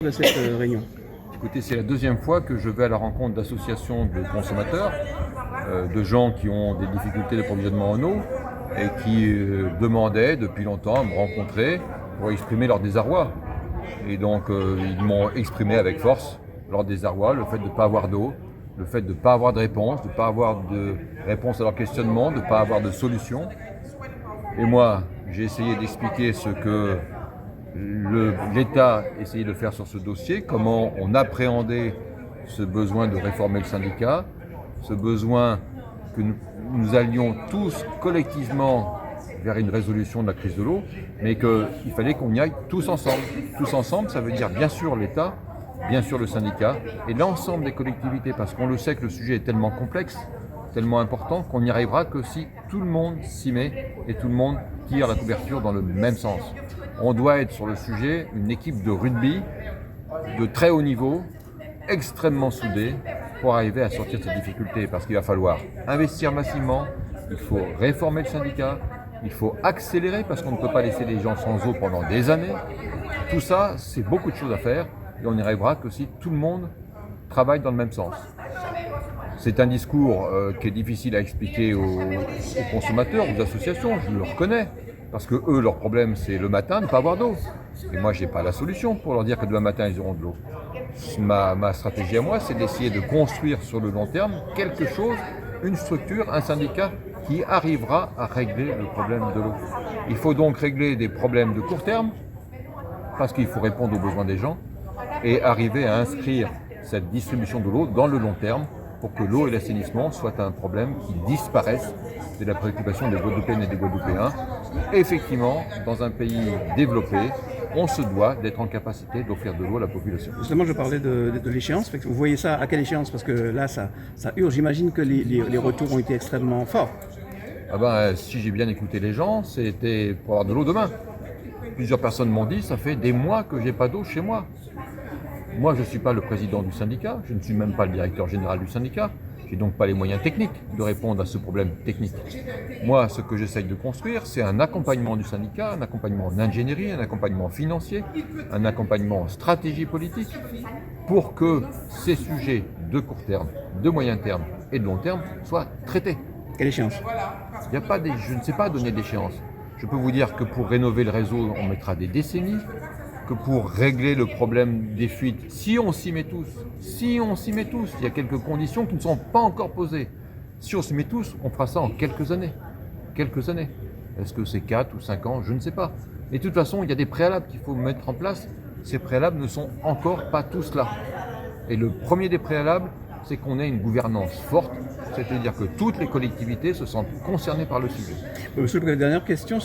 De cette réunion. Écoutez, c'est la deuxième fois que je vais à la rencontre d'associations de consommateurs, de gens qui ont des difficultés d'approvisionnement en eau et qui demandaient depuis longtemps à me rencontrer pour exprimer leur désarroi. Et donc ils m'ont exprimé avec force leur désarroi, le fait de ne pas avoir d'eau, le fait de ne pas avoir de réponse, de ne pas avoir de réponse à leurs questionnements, de ne pas avoir de solution. Et moi, j'ai essayé d'expliquer ce que l'État essayait de faire sur ce dossier, comment on appréhendait ce besoin de réformer le syndicat, ce besoin que nous allions tous collectivement vers une résolution de la crise de l'eau, mais qu'il fallait qu'on y aille tous ensemble. Tous ensemble, ça veut dire bien sûr l'État, bien sûr le syndicat et l'ensemble des collectivités, parce qu'on le sait que le sujet est tellement complexe, tellement important, qu'on n'y arrivera que si tout le monde s'y met et tout le monde tire la couverture dans le même sens. On doit être sur le sujet une équipe de rugby de très haut niveau, extrêmement soudée, pour arriver à sortir de ces difficultés, parce qu'il va falloir investir massivement, il faut réformer le syndicat, il faut accélérer, parce qu'on ne peut pas laisser les gens sans eau pendant des années. Tout ça, c'est beaucoup de choses à faire, et on n'y arrivera que si tout le monde travaille dans le même sens. C'est un discours qui est difficile à expliquer aux consommateurs, aux associations, je le reconnais, parce que eux, leur problème, c'est le matin, ne pas avoir d'eau. Et moi, je n'ai pas la solution pour leur dire que demain matin, ils auront de l'eau. Ma stratégie à moi, c'est d'essayer de construire sur le long terme quelque chose, une structure, un syndicat qui arrivera à régler le problème de l'eau. Il faut donc régler des problèmes de court terme, parce qu'il faut répondre aux besoins des gens, et arriver à inscrire cette distribution de l'eau dans le long terme, pour que l'eau et l'assainissement soient un problème qui disparaisse de la préoccupation des Guadeloupéennes et des Guadeloupéens. Effectivement, dans un pays développé, on se doit d'être en capacité d'offrir de l'eau à la population. Justement, je parlais de l'échéance. Vous voyez ça à quelle échéance? Parce que là, ça urge. J'imagine que les retours ont été extrêmement forts. Si j'ai bien écouté les gens, c'était pour avoir de l'eau demain. Plusieurs personnes m'ont dit, ça fait des mois que j'ai pas d'eau chez moi. Moi, je ne suis pas le président du syndicat, je ne suis même pas le directeur général du syndicat, je n'ai donc pas les moyens techniques de répondre à ce problème technique. Moi, ce que j'essaye de construire, c'est un accompagnement du syndicat, un accompagnement en ingénierie, un accompagnement financier, un accompagnement en stratégie politique, pour que ces sujets de court terme, de moyen terme et de long terme soient traités. Quelle échéance? Je ne sais pas donner d'échéance. Je peux vous dire que pour rénover le réseau, on mettra des décennies, que pour régler le problème des fuites, si on s'y met tous, il y a quelques conditions qui ne sont pas encore posées. Si on s'y met tous, on fera ça en quelques années. Quelques années. Est-ce que c'est 4 ou 5 ans? Je ne sais pas. Mais de toute façon, il y a des préalables qu'il faut mettre en place. Ces préalables ne sont encore pas tous là. Et le premier des préalables, c'est qu'on ait une gouvernance forte, c'est-à-dire que toutes les collectivités se sentent concernées par le sujet. Monsieur, la dernière question.